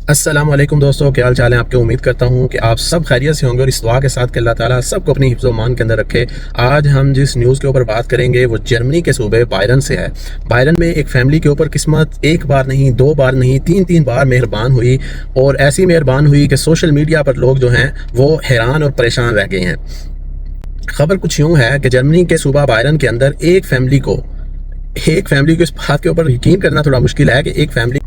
السلام علیکم دوستوں، کیا حال چال ہے آپ کے؟ امید کرتا ہوں کہ آپ سب خیریت سے ہوں گے اور اس دعا کے ساتھ کہ اللہ تعالیٰ سب کو اپنی حفظ و امان کے اندر رکھے۔ آج ہم جس نیوز کے اوپر بات کریں گے وہ جرمنی کے صوبے بائرن سے ہے۔ بائرن میں ایک فیملی کے اوپر قسمت ایک بار نہیں، دو بار نہیں، تین بار مہربان ہوئی، اور ایسی مہربان ہوئی کہ سوشل میڈیا پر لوگ جو ہیں وہ حیران اور پریشان رہ گئے ہیں۔ خبر کچھ یوں ہے کہ جرمنی کے صوبہ بائرن کے اندر ایک فیملی کو اس بات کے اوپر یقین کرنا تھوڑا مشکل ہے کہ ایک فیملی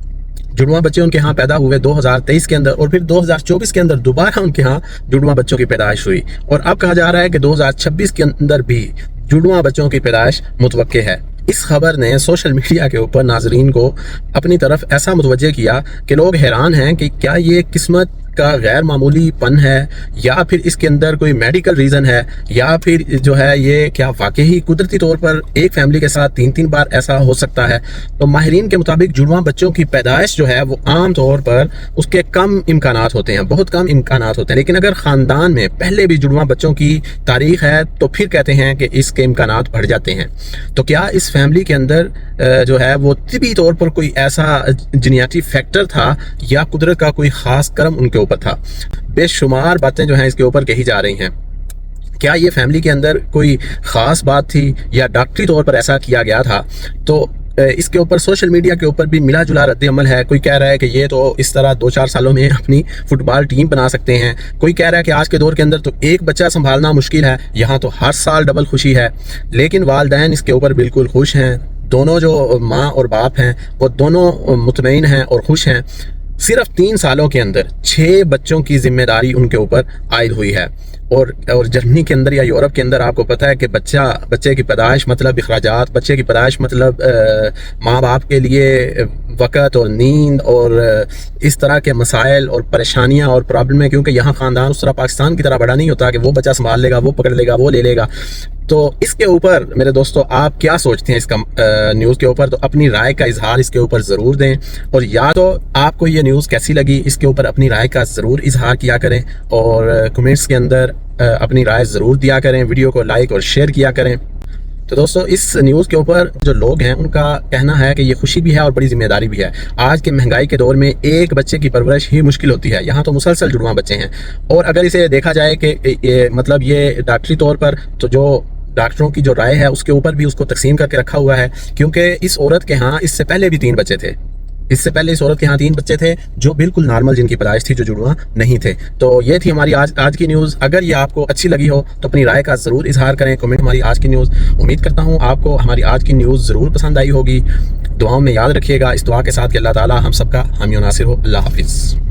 جڑواں بچے ان کے ہاں پیدا ہوئے 2023 کے اندر، اور پھر 2024 کے اندر دوبارہ ان کے ہاں جڑواں بچوں کی پیدائش ہوئی، اور اب کہا جا رہا ہے کہ 2026 کے اندر بھی جڑواں بچوں کی پیدائش متوقع ہے۔ اس خبر نے سوشل میڈیا کے اوپر ناظرین کو اپنی طرف ایسا متوجہ کیا کہ لوگ حیران ہیں کہ کیا یہ قسمت کا غیر معمولی پن ہے، یا پھر اس کے اندر کوئی میڈیکل ریزن ہے، یا پھر جو ہے یہ کیا واقعی قدرتی طور پر ایک فیملی کے ساتھ تین بار ایسا ہو سکتا ہے۔ تو ماہرین کے مطابق جڑواں بچوں کی پیدائش جو ہے وہ عام طور پر اس کے کم امکانات ہوتے ہیں، بہت کم امکانات ہوتے ہیں، لیکن اگر خاندان میں پہلے بھی جڑواں بچوں کی تاریخ ہے تو پھر کہتے ہیں کہ اس کے امکانات بڑھ جاتے ہیں۔ تو کیا اس فیملی کے اندر جو ہے وہ طبی طور پر کوئی ایسا جینیاتی فیکٹر تھا، یا قدرت کا کوئی خاص کرم ان کے اوپر تھا؟ بے شمار باتیں جو ہیں اس کے اوپر کہی جا رہی ہیں۔ کیا یہ فیملی کے اندر کوئی خاص بات تھی، یا ڈاکٹری طور پر ایسا کیا گیا تھا؟ تو اس کے اوپر سوشل میڈیا کے اوپر بھی ملا جلا رد عمل ہے۔ کوئی کہہ رہا ہے کہ یہ تو اس طرح 2-4 سالوں میں اپنی فٹ بال ٹیم بنا سکتے ہیں، کوئی کہہ رہا ہے کہ آج کے دور کے اندر تو ایک بچہ سنبھالنا مشکل ہے، یہاں تو ہر سال ڈبل خوشی ہے۔ لیکن والدین اس کے اوپر بالکل خوش ہیں، دونوں جو ماں اور باپ ہیں وہ دونوں مطمئن ہیں اور خوش ہیں۔ صرف 3 سالوں کے اندر 6 بچوں کی ذمہ داری ان کے اوپر عائد ہوئی ہے، اور جرمنی کے اندر یا یورپ کے اندر آپ کو پتہ ہے کہ بچے کی پیدائش مطلب اخراجات، بچے کی پیدائش مطلب ماں باپ کے لیے وقت اور نیند اور اس طرح کے مسائل اور پریشانیاں اور پرابلمیں، کیونکہ یہاں خاندان اس طرح پاکستان کی طرح بڑا نہیں ہوتا کہ وہ بچہ سنبھال لے گا، وہ پکڑ لے گا، وہ لے لے گا۔ تو اس کے اوپر میرے دوستو آپ کیا سوچتے ہیں اس کا نیوز کے اوپر؟ تو اپنی رائے کا اظہار اس کے اوپر ضرور دیں، اور یا تو آپ کو یہ نیوز کیسی لگی اس کے اوپر اپنی رائے کا ضرور اظہار کیا کریں، اور کمنٹس کے اندر اپنی رائے ضرور دیا کریں، ویڈیو کو لائک اور شیئر کیا کریں۔ تو دوستو اس نیوز کے اوپر جو لوگ ہیں ان کا کہنا ہے کہ یہ خوشی بھی ہے اور بڑی ذمہ داری بھی ہے۔ آج کے مہنگائی کے دور میں ایک بچے کی پرورش ہی مشکل ہوتی ہے، یہاں تو مسلسل جڑواں بچے ہیں، اور اگر اسے دیکھا جائے کہ مطلب یہ ڈاکٹری طور پر تو جو ڈاکٹروں کی جو رائے ہے اس کے اوپر بھی اس کو تقسیم کر کے رکھا ہوا ہے، کیونکہ اس عورت کے ہاں اس سے پہلے بھی 3 بچے تھے، اس عورت کے ہاں 3 بچے تھے جو بالکل نارمل، جن کی پیدائش تھی، جو جڑواں نہیں تھے۔ تو یہ تھی ہماری آج کی نیوز۔ اگر یہ آپ کو اچھی لگی ہو تو اپنی رائے کا ضرور اظہار کریں، کمنٹ ہماری آج کی نیوز۔ امید کرتا ہوں آپ کو ہماری آج کی نیوز ضرور پسند آئی ہوگی۔ دعاؤں میں یاد رکھیے گا، اس دعا کے ساتھ کہ اللہ تعالیٰ ہم سب کا حامی و ناصر ہو۔ اللہ حافظ۔